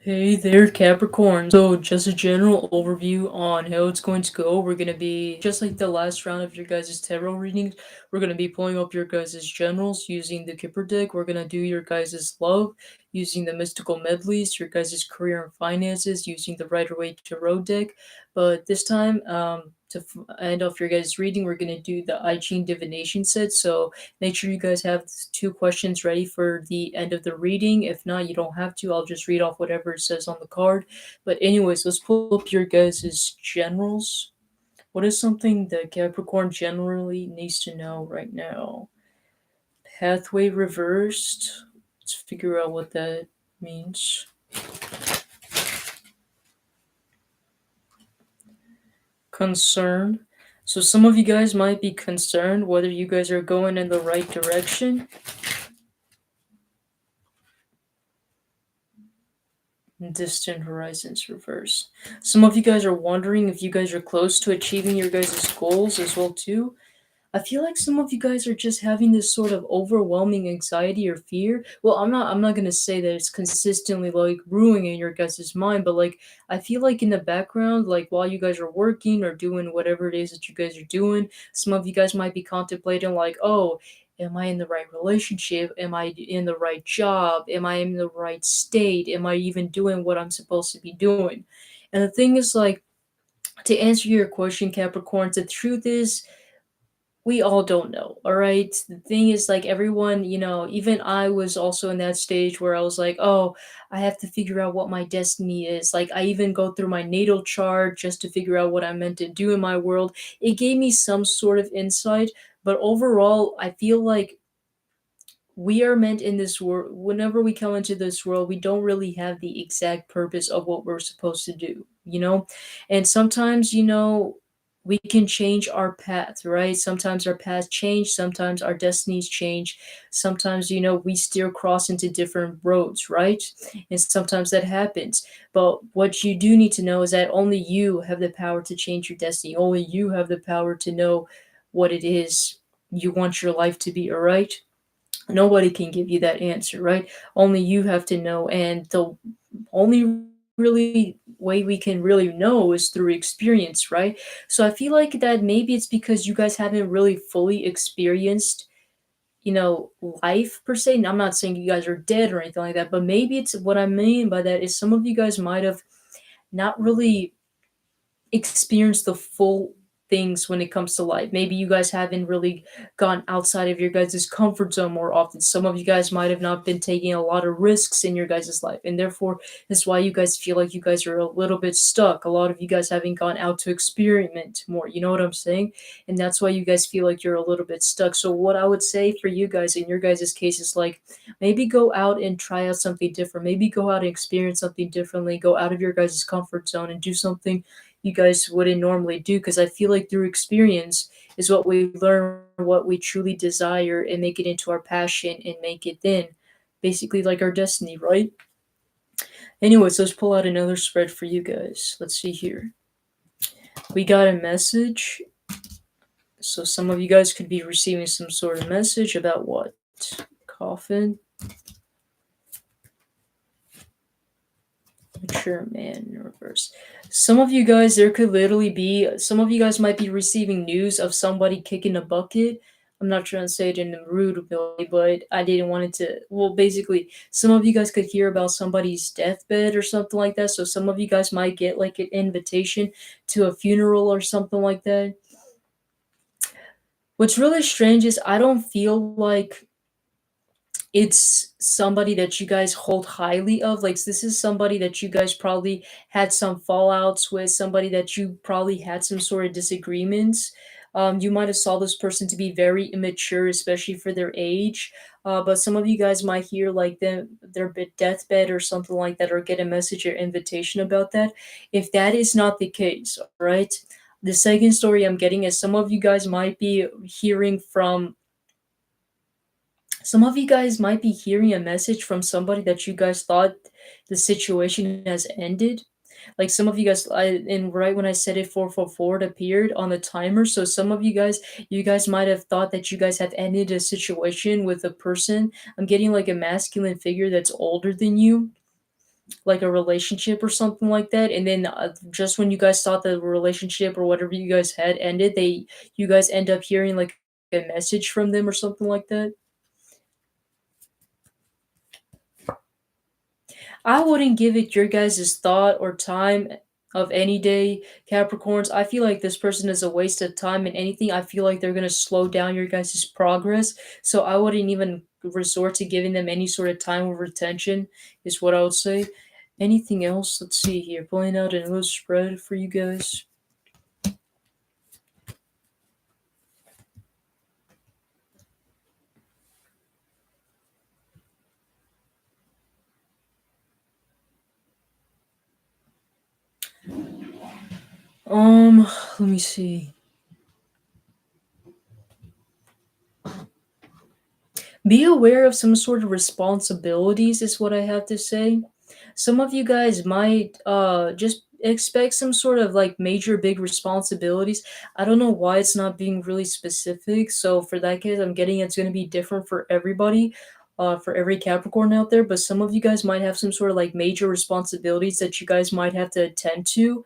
Hey there, Capricorn. So, just a general overview on how it's going to go. We're going to be, just like the last round of your guys' tarot readings, we're going to be pulling up your guys' generals using the Kipper deck. We're going to do your guys' love using the mystical medleys, your guys' career and finances using the Rider Waite Tarot deck. But this time, to end off your guys' reading, we're going to do the I Ching divination set. So, make sure you guys have two questions ready for the end of the reading. If not, you don't have to. I'll just read off whatever it says on the card. But anyways, let's pull up your guys' generals. What is something that Capricorn generally needs to know right now? Pathway reversed. Let's figure out what that means. Concern. So some of you guys might be concerned whether you guys are going in the right direction. Distant horizons reverse. Some of you guys are wondering if you guys are close to achieving your guys' goals as well too. I feel like some of you guys are just having this sort of overwhelming anxiety or fear. Well, I'm not gonna say that it's consistently like ruining your guys' mind, but like I feel like in the background, like while you guys are working or doing whatever it is that you guys are doing, some of you guys might be contemplating like, oh, am I in the right relationship? Am I in the right job? Am I in the right state? Am I even doing what I'm supposed to be doing? And the thing is like to answer your question, Capricorn, the truth is we all don't know, all right? The thing is, like, everyone, even I was also in that stage where I was like, oh, I have to figure out what my destiny is. Like, I even go through my natal chart just to figure out what I'm meant to do in my world. It gave me some sort of insight, but overall, I feel like we are meant in this world. Whenever we come into this world, we don't really have the exact purpose of what we're supposed to do. And sometimes, we can change our path, right? Sometimes our paths change, sometimes our destinies change, sometimes, we steer across into different roads, right? And sometimes that happens. But what you do need to know is that only you have the power to change your destiny. Only you have the power to know what it is you want your life to be, all right? Nobody can give you that answer, right? Only you have to know. And the only really way we can really know is through experience, right? So I feel like that maybe it's because you guys haven't really fully experienced, life per se. And I'm not saying you guys are dead or anything like that, but maybe it's what I mean by that is some of you guys might have not really experience the full things when it comes to life. Maybe you guys haven't really gone outside of your guys' comfort zone more often. Some of you guys might have not been taking a lot of risks in your guys' life, and therefore that's why you guys feel like you guys are a little bit stuck. A lot of you guys haven't gone out to experiment more. You know what I'm saying? And that's why you guys feel like you're a little bit stuck. So what I would say for you guys in your guys' case is like maybe go out and try out something different. Maybe go out and experience something differently. Go out of your guys' comfort zone and do something you guys wouldn't normally do, because I feel like through experience is what we learn what we truly desire and make it into our passion and make it then basically like our destiny, right? Anyways, let's pull out another spread for you guys. Let's see here. We got a message. So some of you guys could be receiving some sort of message about what? Coffin. Mature man in reverse. Some of you guys, there could literally be, some of you guys might be receiving news of somebody kicking a bucket. I'm not trying to say it in a rude way, but I didn't want it to. Well, basically, some of you guys could hear about somebody's deathbed or something like that. So some of you guys might get like an invitation to a funeral or something like that. What's really strange is I don't feel like it's somebody that you guys hold highly of. Like this is somebody that you guys probably had some fallouts with, somebody that you probably had some sort of disagreements. You might have saw this person to be very immature, especially for their age. But some of you guys might hear like their deathbed or something like that, or get a message or invitation about that. If that is not the case, all right. The second story I'm getting is some of you guys might be hearing from some of you guys might be hearing a message from somebody that you guys thought the situation has ended. Like some of you guys, and right when I said it, 444, it appeared on the timer. So some of you guys might have thought that you guys have ended a situation with a person. I'm getting like a masculine figure that's older than you. like a relationship or something like that, and then just when you guys thought the relationship or whatever you guys had ended, you guys end up hearing like a message from them or something like that. I wouldn't give it your guys' thought or time of any day, Capricorns. I feel like this person is a waste of time and anything. I feel like they're going to slow down your guys' progress. So I wouldn't even resort to giving them any sort of time or attention, is what I would say. Anything else? Let's see here. Pulling out another spread for you guys. Let me see. Be aware of some sort of responsibilities, is what I have to say. Some of you guys might just expect some sort of like major big responsibilities. I don't know why it's not being really specific. So for that case, I'm getting it's going to be different for everybody. For every Capricorn out there, but some of you guys might have some sort of like major responsibilities that you guys might have to attend to,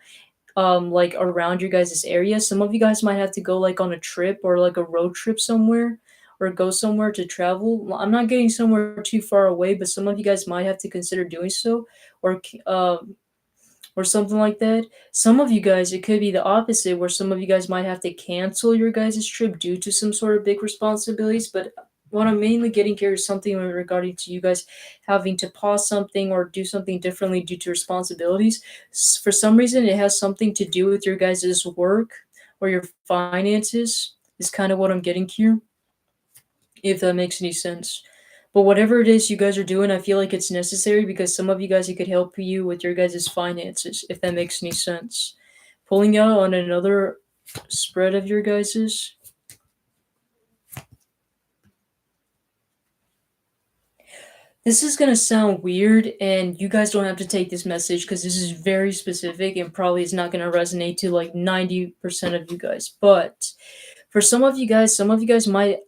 like around your guys' area. Some of you guys might have to go like on a trip or like a road trip somewhere, or go somewhere to travel. I'm not getting somewhere too far away, but some of you guys might have to consider doing so, or or something like that. Some of you guys, it could be the opposite, where some of you guys might have to cancel your guys' trip due to some sort of big responsibilities. But what I'm mainly getting here is something regarding to you guys having to pause something or do something differently due to responsibilities. For some reason, it has something to do with your guys' work or your finances, is kind of what I'm getting here, if that makes any sense. But whatever it is you guys are doing, I feel like it's necessary because some of you guys, it could help you with your guys' finances, if that makes any sense. Pulling out on another spread of your guys's. This is gonna sound weird, and you guys don't have to take this message because this is very specific and probably is not gonna resonate to like 90% of you guys. But for some of you guys might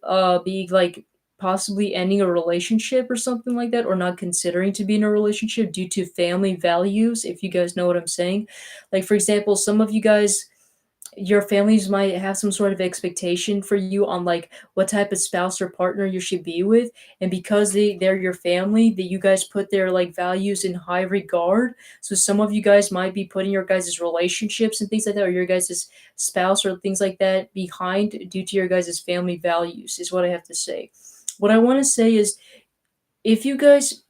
be like possibly ending a relationship or something like that, or not considering to be in a relationship due to family values, if you guys know what I'm saying. Like for example, some of you guys, your families might have some sort of expectation for you on like what type of spouse or partner you should be with, and because they're your family, that you guys put their like values in high regard. So some of you guys might be putting your guys' relationships and things like that, or your guys' spouse or things like that behind due to your guys' family values, is what I have to say. What I want to say is, if you guys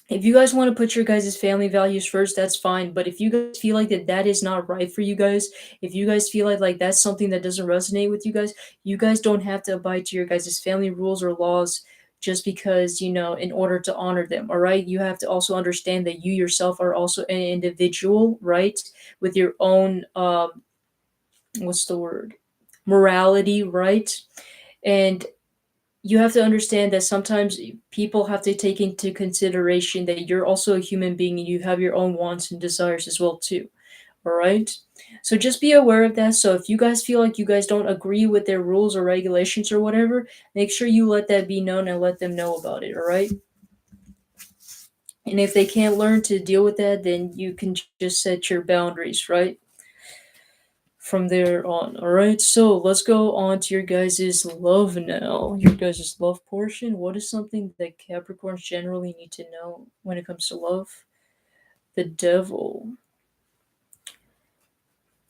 if you guys want to put your guys' family values first, that's fine. But if you guys feel like that is not right for you guys, if you guys feel like that's something that doesn't resonate with you guys don't have to abide to your guys' family rules or laws just because, in order to honor them. All right. You have to also understand that you yourself are also an individual, right? With your own, what's the word? Morality, right? And you have to understand that sometimes people have to take into consideration that you're also a human being and you have your own wants and desires as well too. All right, so just be aware of that. So if you guys feel like you guys don't agree with their rules or regulations or whatever, make sure you let that be known and let them know about it. All right, and if they can't learn to deal with that, then you can just set your boundaries, right, from there on. All right, so let's go on to your guys' love now. Your guys' love portion. What is something that Capricorns generally need to know when it comes to love? The devil.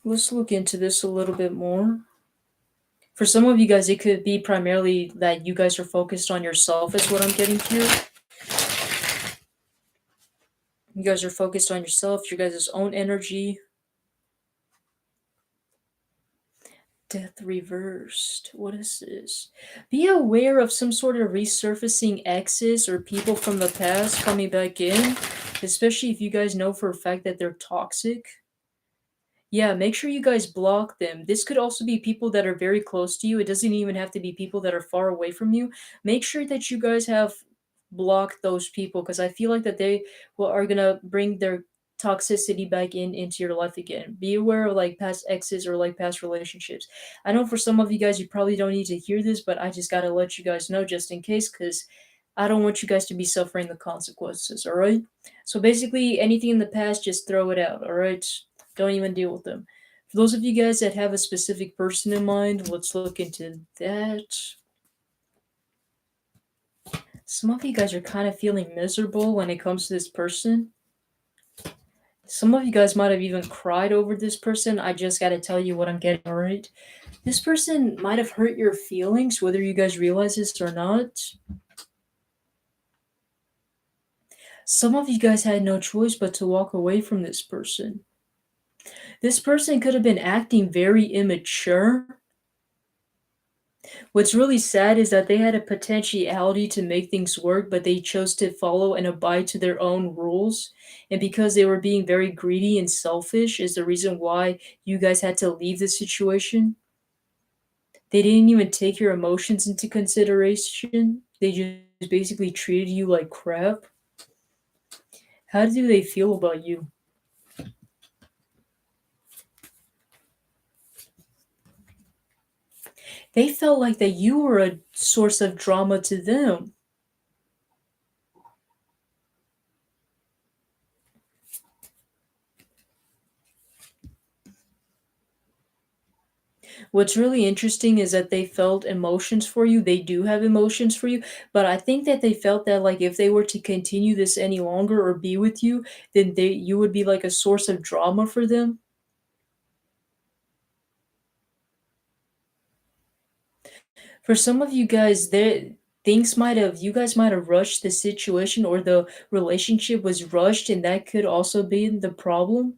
Let's look into this a little bit more. For some of you guys, it could be primarily that you guys are focused on yourself, is what I'm getting here. You guys are focused on yourself, your guys' own energy. Death reversed. What is this? Be aware of some sort of resurfacing exes or people from the past coming back in, especially if you guys know for a fact that they're toxic. Yeah, make sure you guys block them. This could also be people that are very close to you. It doesn't even have to be people that are far away from you. Make sure that you guys have blocked those people, because I feel like that they are gonna bring their toxicity back into your life again. Be aware of like past exes or like past relationships. I know for some of you guys, you probably don't need to hear this, but I just gotta let you guys know just in case, because I don't want you guys to be suffering the consequences, all right? So basically, anything in the past, just throw it out, all right? Don't even deal with them. For those of you guys that have a specific person in mind, let's look into that. Some of you guys are kind of feeling miserable when it comes to this person. Some of you guys might have even cried over this person. I just got to tell you what I'm getting, all right? This person might have hurt your feelings, whether you guys realize this or not. Some of you guys had no choice but to walk away from this person. This person could have been acting very immature. What's really sad is that they had a potentiality to make things work, but they chose to follow and abide to their own rules. And because they were being very greedy and selfish, is the reason why you guys had to leave the situation. They didn't even take your emotions into consideration. They just basically treated you like crap. How do they feel about you? They felt like that you were a source of drama to them. What's really interesting is that they felt emotions for you. They do have emotions for you, but I think that they felt that like if they were to continue this any longer or be with you, then you would be like a source of drama for them. For some of you guys, there things might have you guys might have rushed the situation or the relationship was rushed and that could also be the problem.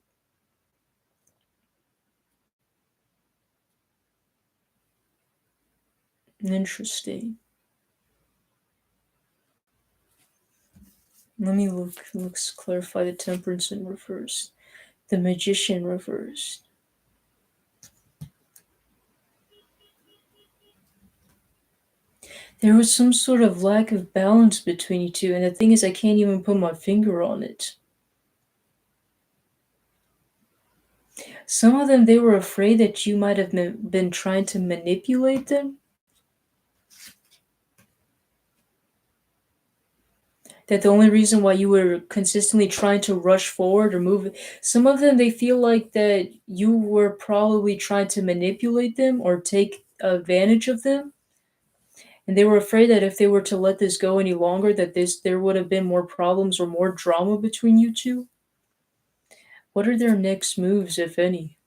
Interesting. Let me look. Let's clarify the temperance in reverse. The magician reversed. There was some sort of lack of balance between you two, and the thing is, I can't even put my finger on it. Some of them, they were afraid that you might have been trying to manipulate them. That the only reason why you were consistently trying to rush forward or move, some of them, they feel like that you were probably trying to manipulate them or take advantage of them. And they were afraid that if they were to let this go any longer, that there would have been more problems or more drama between you two. What are their next moves, if any?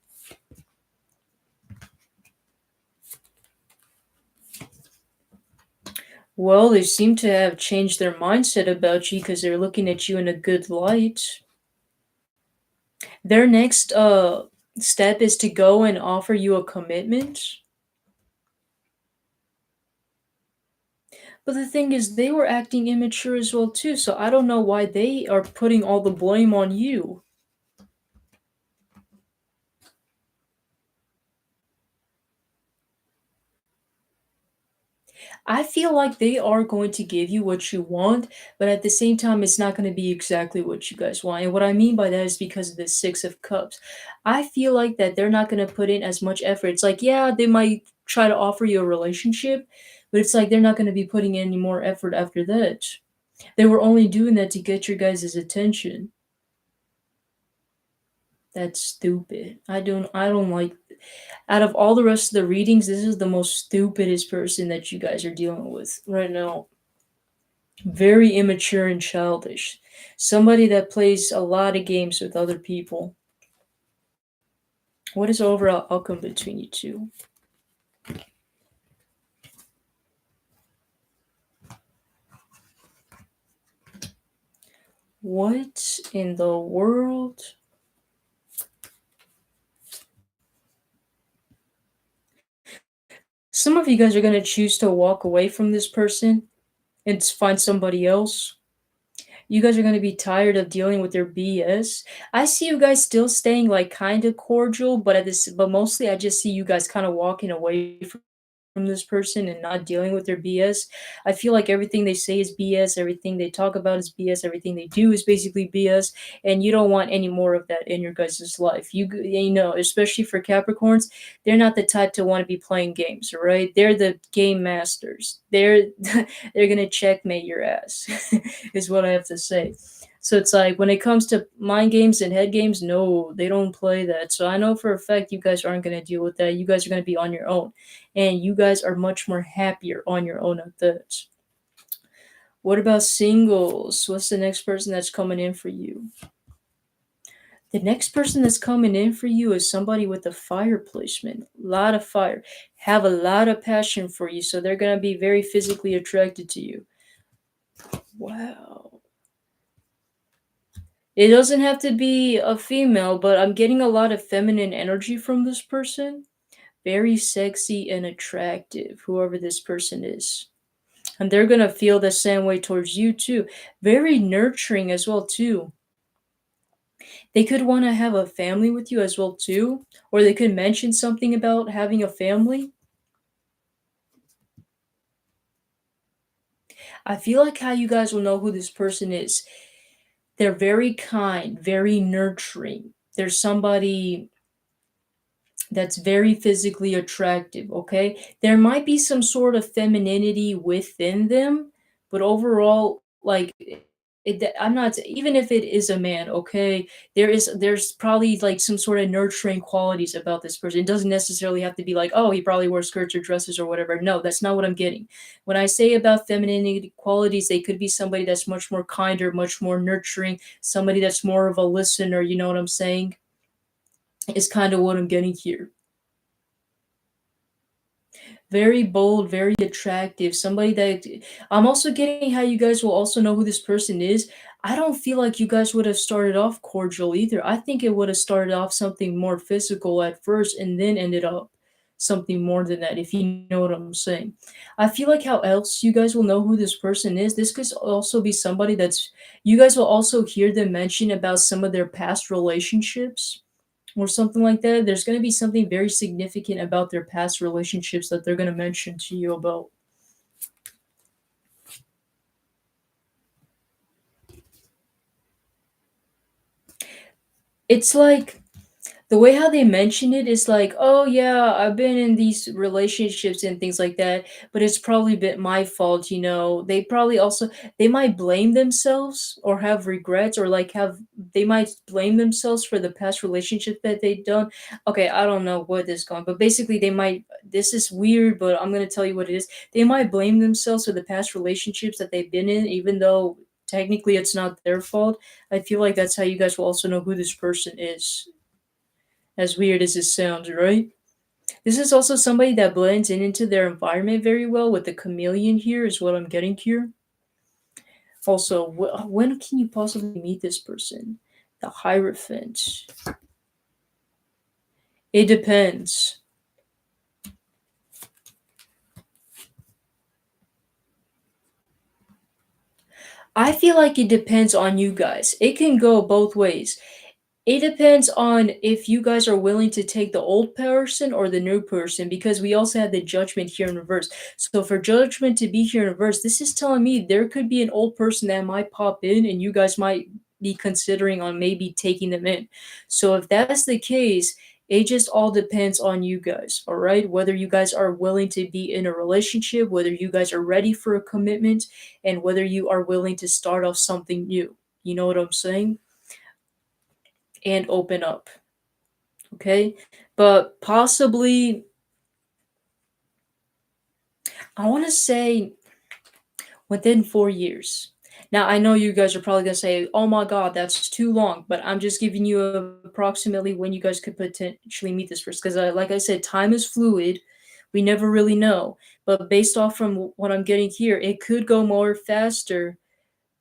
Well, they seem to have changed their mindset about you because they're looking at you in a good light. Their next step is to go and offer you a commitment. But the thing is, they were acting immature as well too, so I don't know why they are putting all the blame on you. I feel like they are going to give you what you want, but at the same time, it's not going to be exactly what you guys want. And what I mean by that is because of the Six of Cups. I feel like that they're not going to put in as much effort. It's like, yeah, they might try to offer you a relationship, but it's like they're not going to be putting in any more effort after that. They were only doing that to get your guys' attention. That's stupid. I don't like out of all the rest of the readings, this is the most stupidest person that you guys are dealing with right now. Very immature and childish. Somebody that plays a lot of games with other people. What is the overall outcome between you two? What in the world? Some of you guys are going to choose to walk away from this person and find somebody else. You guys are going to be tired of dealing with their BS. I see you guys still staying like kind of cordial, but mostly I just see you guys kind of walking away from from this person and not dealing with their BS. I feel like everything they say is BS, everything they talk about is BS, everything they do is basically BS, and you don't want any more of that in your guys' life. Especially for Capricorns, they're not the type to want to be playing games, right? They're the game masters. They're gonna checkmate your ass, is what I have to say. So it's like when it comes to mind games and head games, no, they don't play that. So I know for a fact you guys aren't going to deal with that. You guys are going to be on your own. And you guys are much more happier on your own at that. What about singles? What's the next person that's coming in for you? The next person that's coming in for you is somebody with a fire placement. A lot of fire. Have a lot of passion for you. So they're going to be very physically attracted to you. Wow. It doesn't have to be a female, but I'm getting a lot of feminine energy from this person. Very sexy and attractive, whoever this person is. And they're going to feel the same way towards you too. Very nurturing as well too. They could want to have a family with you as well too, or they could mention something about having a family. I feel like how you guys will know who this person is. They're very kind, very nurturing. There's somebody that's very physically attractive, okay? There might be some sort of femininity within them, but overall, like I'm not even if it is a man, okay? There's probably like some sort of nurturing qualities about this person. It doesn't necessarily have to be like, oh, he probably wears skirts or dresses or whatever. No, that's not what I'm getting. When I say about femininity qualities, they could be somebody that's much more kinder, much more nurturing, somebody that's more of a listener, you know what I'm saying? Is kind of what I'm getting here. Very bold, very attractive. Somebody that I'm also getting how you guys will also know who this person is. I don't feel like you guys would have started off cordial either. I think it would have started off something more physical at first and then ended up something more than that, if you know what I'm saying. I feel like how else you guys will know who this person is. This could also be somebody that's you guys will also hear them mention about some of their past relationships or something like that. There's going to be something very significant about their past relationships that they're going to mention to you about. It's like the way how they mention it is like, oh yeah, I've been in these relationships and things like that, but it's probably been my fault, you know. They probably also they might blame themselves or have regrets or like have they might blame themselves for the past relationship that they've done. Okay, I don't know what this going, but basically they might this is weird, but I'm gonna tell you what it is. They might blame themselves for the past relationships that they've been in, even though technically it's not their fault. I feel like that's how you guys will also know who this person is, as weird as it sounds, right? This is also somebody that blends in into their environment very well with the chameleon here, is what I'm getting here. Also, when can you possibly meet this person? The Hierophant. It depends. I feel like it depends on you guys. It can go both ways. It depends on if you guys are willing to take the old person or the new person, because we also have the judgment here in reverse. So for judgment to be here in reverse, this is telling me there could be an old person that might pop in and you guys might be considering on maybe taking them in. So if that's the case, it just all depends on you guys, all right? Whether you guys are willing to be in a relationship, whether you guys are ready for a commitment, and whether you are willing to start off something new. You know what I'm saying? And open up. Okay, but possibly I want to say within 4 years. Now I know you guys are probably gonna say, "Oh my God, that's too long," but I'm just giving you approximately when you guys could potentially meet this first, because like I said, time is fluid. We never really know, but based off from what I'm getting here, it could go more faster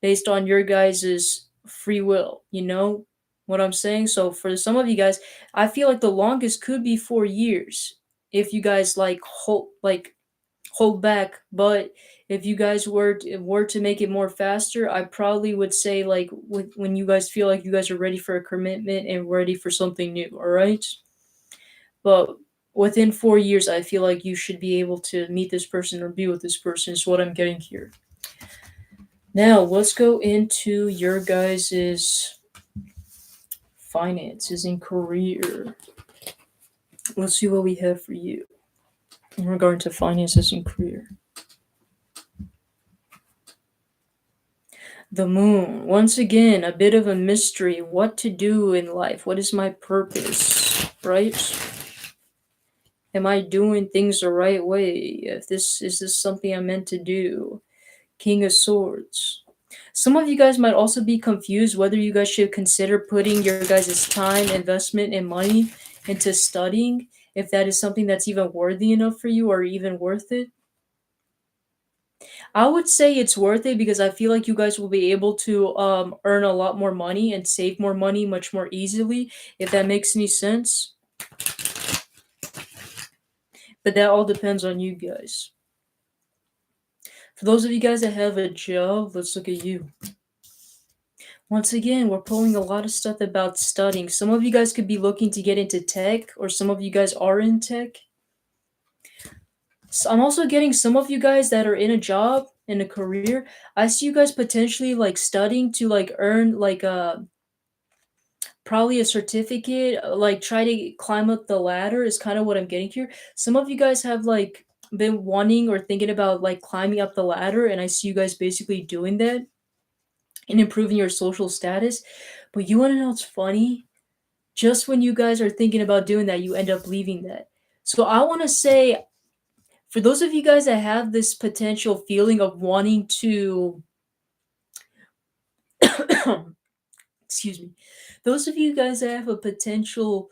based on your guys's free will. You know what I'm saying? So for some of you guys, I feel like the longest could be 4 years if you guys hold back. But if you guys were to make it more faster, I probably would say like when you guys feel like you guys are ready for a commitment and ready for something new. All right, but within 4 years, I feel like you should be able to meet this person or be with this person, is what I'm getting here. Now, let's go into your guys's finances and career. Let's see what we have for you in regard to finances and career. The moon. Once again, a bit of a mystery. What to do in life? What is my purpose? Right? Am I doing things the right way? If this is this something I'm meant to do? King of Swords. Some of you guys might also be confused whether you guys should consider putting your guys' time, investment, and money into studying, if that is something that's even worthy enough for you or even worth it. I would say it's worth it because I feel like you guys will be able to earn a lot more money and save more money much more easily, if that makes any sense. But that all depends on you guys. For those of you guys that have a job, let's look at you. Once again, we're pulling a lot of stuff about studying. Some of you guys could be looking to get into tech, or some of you guys are in tech. So I'm also getting some of you guys that are in a job, in a career. I see you guys potentially like studying to like earn like a probably a certificate, like try to climb up the ladder is kind of what I'm getting here. Some of you guys have like been wanting or thinking about like climbing up the ladder, and I see you guys basically doing that and improving your social status. But you want to know what's funny? Just when you guys are thinking about doing that, you end up leaving that. So I want to say, for those of you guys that have this potential feeling of wanting to, excuse me, those of you guys that have a potential,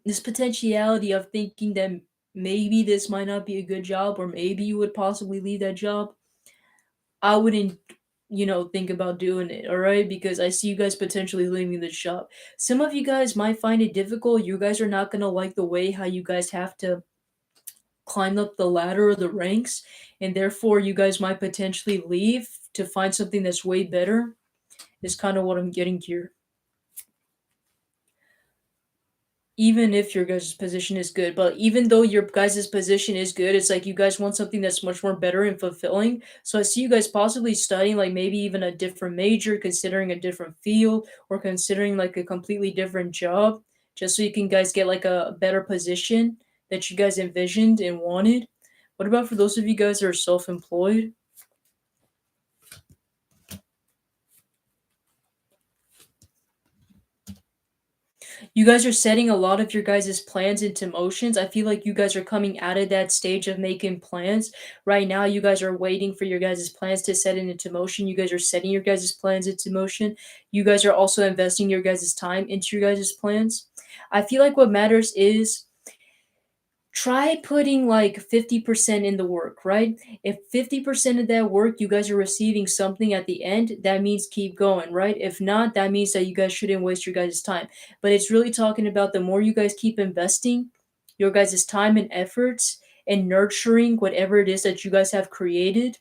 this potentiality of thinking that maybe this might not be a good job or maybe you would possibly leave that job, I wouldn't, think about doing it, all right? Because I see you guys potentially leaving the shop. Some of you guys might find it difficult. You guys are not going to like the way how you guys have to climb up the ladder or the ranks, and therefore you guys might potentially leave to find something that's way better, is kind of what I'm getting here. Even if your guys' position is good. But even though your guys' position is good, it's like you guys want something that's much more better and fulfilling. So I see you guys possibly studying like maybe even a different major, considering a different field, or considering like a completely different job, just so you can guys get like a better position that you guys envisioned and wanted. What about for those of you guys that are self-employed? You guys are setting a lot of your guys' plans into motions. I feel like you guys are coming out of that stage of making plans. Right now, you guys are waiting for your guys' plans to set it into motion. You guys are setting your guys' plans into motion. You guys are also investing your guys' time into your guys' plans. I feel like what matters is try putting like 50% in the work, right? If 50% of that work you guys are receiving something at the end, that means keep going, right? If not, that means that you guys shouldn't waste your guys' time. But it's really talking about the more you guys keep investing your guys' time and efforts and nurturing whatever it is that you guys have created,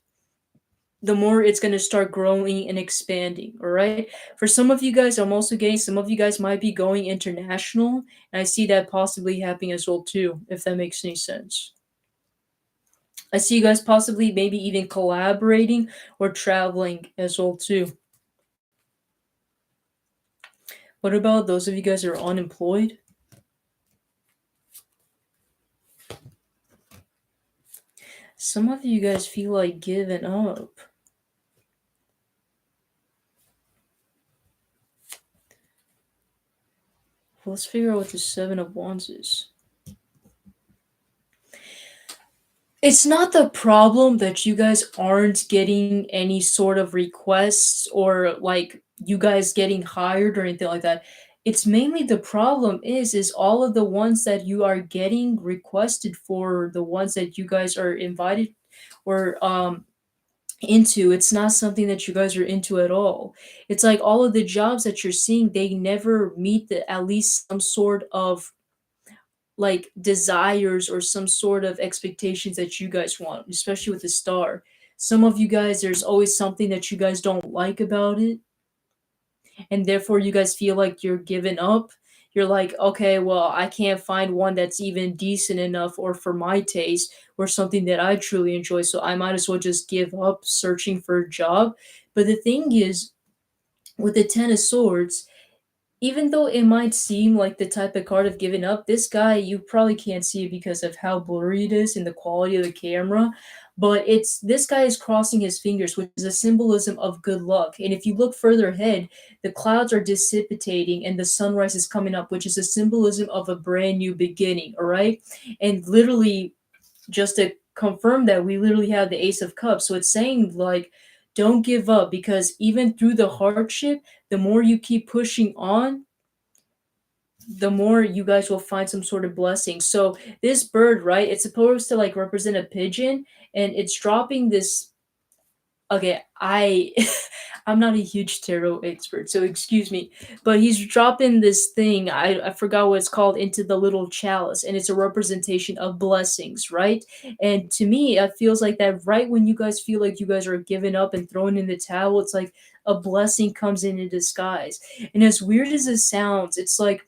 the more it's going to start growing and expanding. All right. For some of you guys, I'm also getting some of you guys might be going international. And I see that possibly happening as well, too, if that makes any sense. I see you guys possibly maybe even collaborating or traveling as well, too. What about those of you guys who are unemployed? Some of you guys feel like giving up. Let's figure out what the Seven of Wands is. It's not the problem that you guys aren't getting any sort of requests or like you guys getting hired or anything like that. It's mainly the problem is all of the ones that you are getting requested for, the ones that you guys are invited or into, it's not something that you guys are into at all. It's like all of the jobs that you're seeing, they never meet the at least some sort of like desires or some sort of expectations that you guys want, especially with the star. Some of you guys, there's always something that you guys don't like about it, and therefore you guys feel like you're giving up. you're like, okay, well, I can't find one that's even decent enough or for my taste or something that I truly enjoy. So I might as well just give up searching for a job. But the thing is, with the Ten of Swords, even though it might seem like the type of card of giving up, this guy, you probably can't see it because of how blurry it is and the quality of the camera. But it's this guy is crossing his fingers, which is a symbolism of good luck. And if you look further ahead, the clouds are dissipating and the sunrise is coming up, which is a symbolism of a brand new beginning. All right. And literally, just to confirm that, we literally have the Ace of Cups. So it's saying, like, don't give up, because even through the hardship, the more you keep pushing on, the more you guys will find some sort of blessing. So this bird, right, it's supposed to like represent a pigeon, and it's dropping this. Okay, I'm not a huge tarot expert, so excuse me, but he's dropping this thing. I forgot what it's called, into the little chalice, and it's a representation of blessings, right? And to me, it feels like that right when you guys feel like you guys are giving up and throwing in the towel, it's like a blessing comes in disguise. And as weird as it sounds, it's like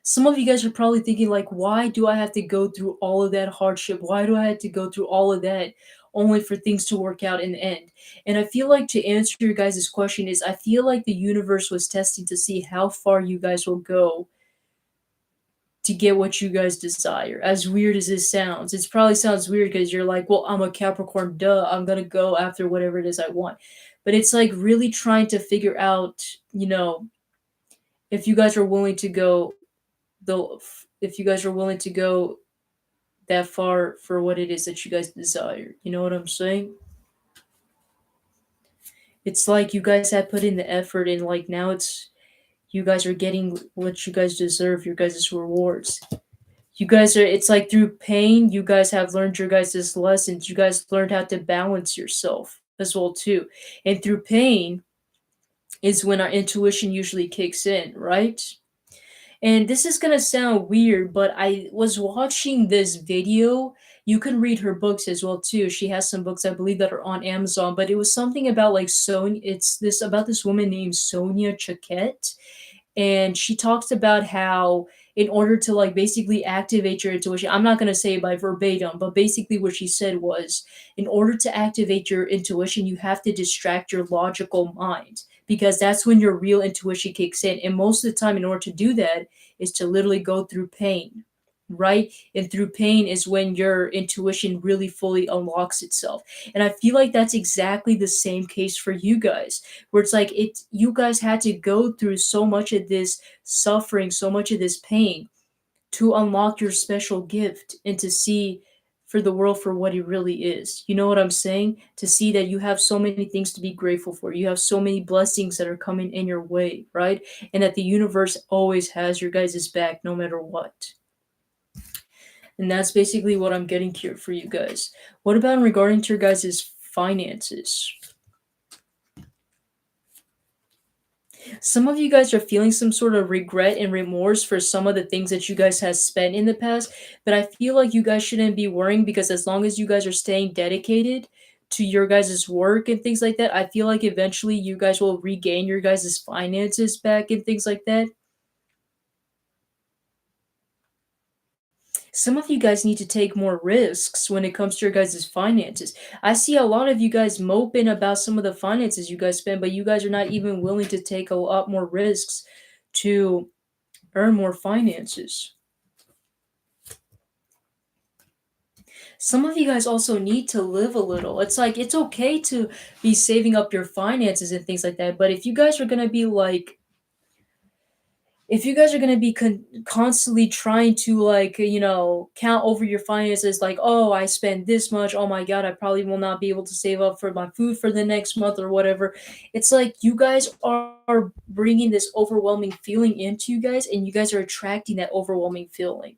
some of you guys are probably thinking, like, why do I have to go through all of that hardship? Why do I have to go through all of that only for things to work out in the end? And I feel like, to answer your guys' question, is I feel like the universe was testing to see how far you guys will go to get what you guys desire. As weird as this sounds, it probably sounds weird because you're like, well, I'm a Capricorn, duh, I'm gonna go after whatever it is I want. But it's like really trying to figure out, if you guys are willing to go the if you guys are willing to go that far for what it is that you guys desire. You know what I'm saying? It's like you guys have put in the effort, and like now it's you guys are getting what you guys deserve, your guys' rewards. You guys are It's like through pain, you guys have learned your guys' lessons. You guys learned how to balance yourself as well too. And through pain is when our intuition usually kicks in, right? And this is gonna sound weird, but I was watching this video. You can read her books as well too. She has some books, I believe, that are on Amazon. But it was something about like Sonia. It's this about this woman named Sonia Choquette, and she talks about how, in order to like basically activate your intuition, I'm not going to say it by verbatim, but basically what she said was, in order to activate your intuition, you have to distract your logical mind, because that's when your real intuition kicks in. And most of the time, in order to do that, is to literally go through pain, right? And through pain is when your intuition really fully unlocks itself. And I feel like that's exactly the same case for you guys, where it's like you guys had to go through so much of this suffering, so much of this pain, to unlock your special gift and to see for the world for what it really is. You know what I'm saying? To see that you have so many things to be grateful for. You have so many blessings that are coming in your way, right? And that the universe always has your guys' back no matter what. And that's basically what I'm getting here for you guys. What about in regarding to your guys' finances? Some of you guys are feeling some sort of regret and remorse for some of the things that you guys have spent in the past, but I feel like you guys shouldn't be worrying, because as long as you guys are staying dedicated to your guys' work and things like that, I feel like eventually you guys will regain your guys' finances back and things like that. Some of you guys need to take more risks when it comes to your guys' finances. I see a lot of you guys moping about some of the finances you guys spend, but you guys are not even willing to take a lot more risks to earn more finances. Some of you guys also need to live a little. It's like it's okay to be saving up your finances and things like that, but if you guys are going to be like if you guys are going to be constantly trying to like count over your finances, like, oh, I spend this much, oh my god, I probably will not be able to save up for my food for the next month or whatever. It's like you guys are bringing this overwhelming feeling into you guys, and you guys are attracting that overwhelming feeling,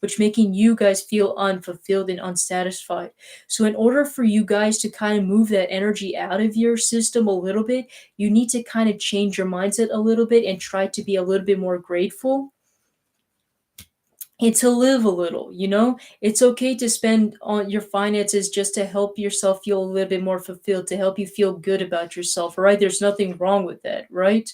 which making you guys feel unfulfilled and unsatisfied. So in order for you guys to kind of move that energy out of your system a little bit, you need to kind of change your mindset a little bit and try to be a little bit more grateful and to live a little. It's okay to spend on your finances just to help yourself feel a little bit more fulfilled, to help you feel good about yourself, right? There's nothing wrong with that, right?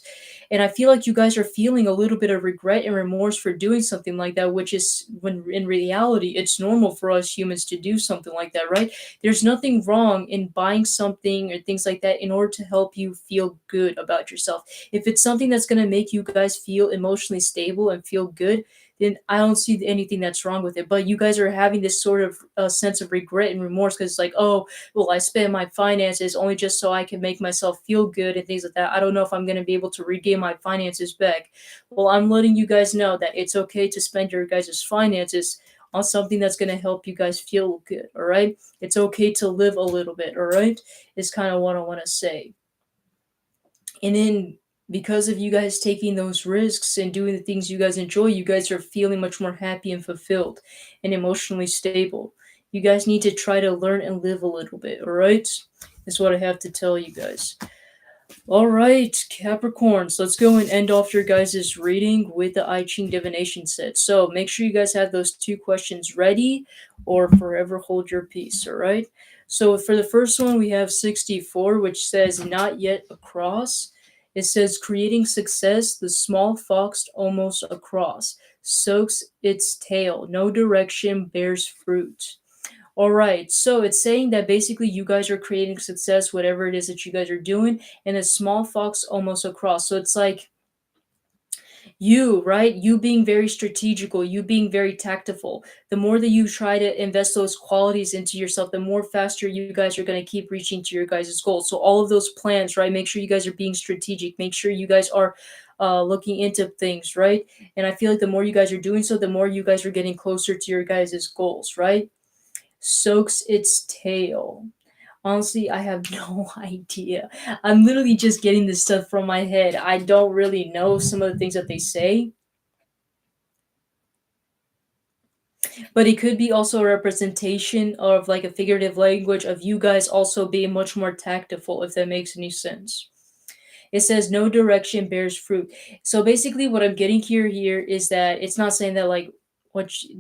And I feel like you guys are feeling a little bit of regret and remorse for doing something like that, which is when in reality, it's normal for us humans to do something like that, right? There's nothing wrong in buying something or things like that in order to help you feel good about yourself. If it's something that's going to make you guys feel emotionally stable and feel good, then I don't see anything that's wrong with it. But you guys are having this sort of sense of regret and remorse because it's like, oh, well, I spend my finances only just so I can make myself feel good and things like that. I don't know if I'm going to be able to regain my finances back. Well, I'm letting you guys know that it's okay to spend your guys' finances on something that's going to help you guys feel good. All right. It's okay to live a little bit. All right. Is kind of what I want to say. And then because of you guys taking those risks and doing the things you guys enjoy, you guys are feeling much more happy and fulfilled and emotionally stable. You guys need to try to learn and live a little bit, all right? That's what I have to tell you guys. All right, Capricorns, let's go and end off your guys' reading with the I Ching divination set. So make sure you guys have those two questions ready or forever hold your peace, all right? So for the first one, we have 64, which says not yet across. It says creating success, the small fox almost across, soaks its tail, no direction bears fruit. All right, so it's saying that basically you guys are creating success, whatever it is that you guys are doing, and a small fox almost across. So it's like you, right? You being very strategical, you being very tactful. The more that you try to invest those qualities into yourself, the more faster you guys are going to keep reaching to your guys' goals. So all of those plans, right? Make sure you guys are being strategic. Make sure you guys are looking into things, right? And I feel like the more you guys are doing so, the more you guys are getting closer to your guys' goals, right? Soaks its tail. Honestly, I have no idea. I'm literally just getting this stuff from my head. I don't really know some of the things that they say, but it could be also a representation of like a figurative language of you guys also being much more tactful, if that makes any sense. It says no direction bears fruit. So basically, what I'm getting here is that it's not saying that like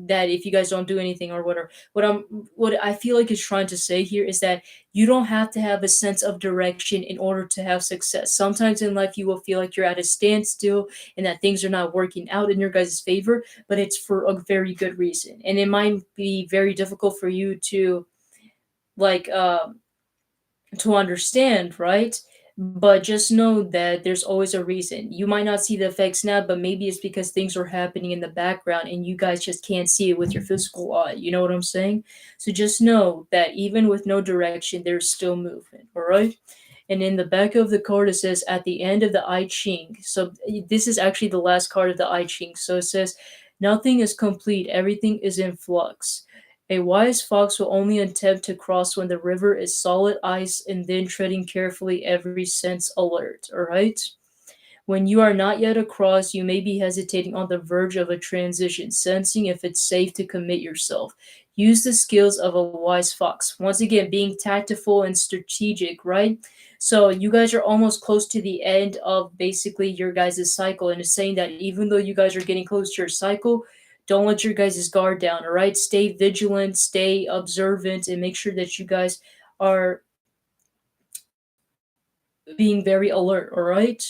that if you guys don't do anything or whatever. What I feel like is trying to say here is that you don't have to have a sense of direction in order to have success. Sometimes in life you will feel like you're at a standstill and that things are not working out in your guys' favor, but it's for a very good reason. And it might be very difficult for you to like to understand, right? But just know that there's always a reason. You might not see the effects now, but maybe it's because things are happening in the background and you guys just can't see it with your physical eye. You know what I'm saying? So just know that even with no direction, there's still movement. All right. And in the back of the card, it says at the end of the I Ching. So this is actually the last card of the I Ching. So it says, nothing is complete, everything is in flux. A wise fox will only attempt to cross when the river is solid ice and then treading carefully, every sense alert. All right. When you are not yet across, you may be hesitating on the verge of a transition, sensing if it's safe to commit yourself. Use the skills of a wise fox. Once again, being tactful and strategic, right? So you guys are almost close to the end of basically your guys' cycle, and it's saying that even though you guys are getting close to your cycle, don't let your guys' guard down, all right? Stay vigilant, stay observant, and make sure that you guys are being very alert, all right?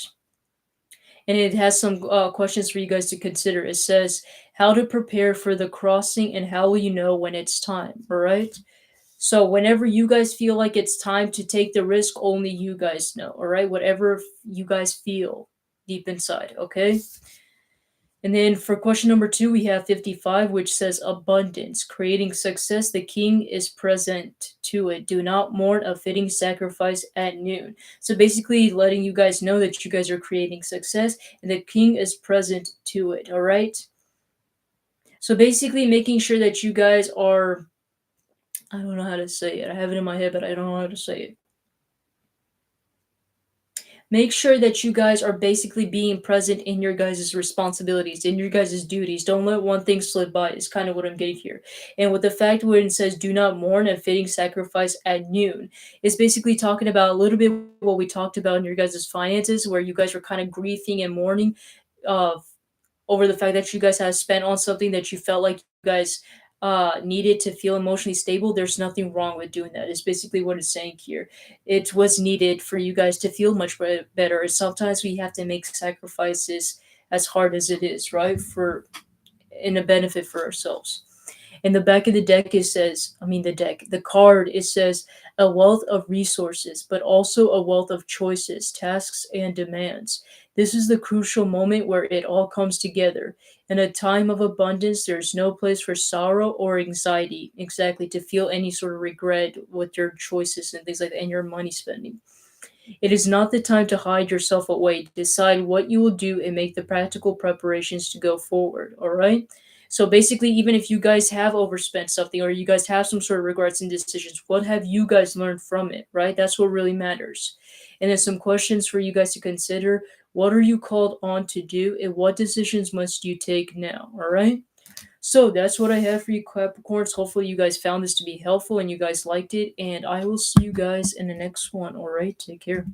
And it has some questions for you guys to consider. It says how to prepare for the crossing and how will you know when it's time, all right? So whenever you guys feel like it's time to take the risk, only you guys know, all right? Whatever you guys feel deep inside, okay? And then for question number 2, we have 55, which says abundance, creating success. The king is present to it. Do not mourn a fitting sacrifice at noon. So basically letting you guys know that you guys are creating success and the king is present to it. All right. So basically making sure that you guys are, I don't know how to say it. I have it in my head, but I don't know how to say it. Make sure that you guys are basically being present in your guys' responsibilities, in your guys' duties. Don't let one thing slip by, is kind of what I'm getting here. And with the fact when it says do not mourn a fitting sacrifice at noon, it's basically talking about a little bit what we talked about in your guys' finances, where you guys were kind of grieving and mourning uh, over the fact that you guys had spent on something that you felt like you guys needed to feel emotionally stable, there's nothing wrong with doing that. It's basically what it's saying here. It was needed for you guys to feel much better. Sometimes we have to make sacrifices, as hard as it is, right? For in a benefit for ourselves. In the back of the deck, it says, the card, it says a wealth of resources, but also a wealth of choices, tasks, and demands. This is the crucial moment where it all comes together. In a time of abundance, there's no place for sorrow or anxiety, exactly, to feel any sort of regret with your choices and things like that, and your money spending. It is not the time to hide yourself away. Decide what you will do and make the practical preparations to go forward. All right. So basically, even if you guys have overspent something or you guys have some sort of regrets and decisions, what have you guys learned from it? Right. That's what really matters. And then some questions for you guys to consider. What are you called on to do, and what decisions must you take now? All right. So that's what I have for you, Capricorns. Hopefully, you guys found this to be helpful and you guys liked it. And I will see you guys in the next one. All right. Take care.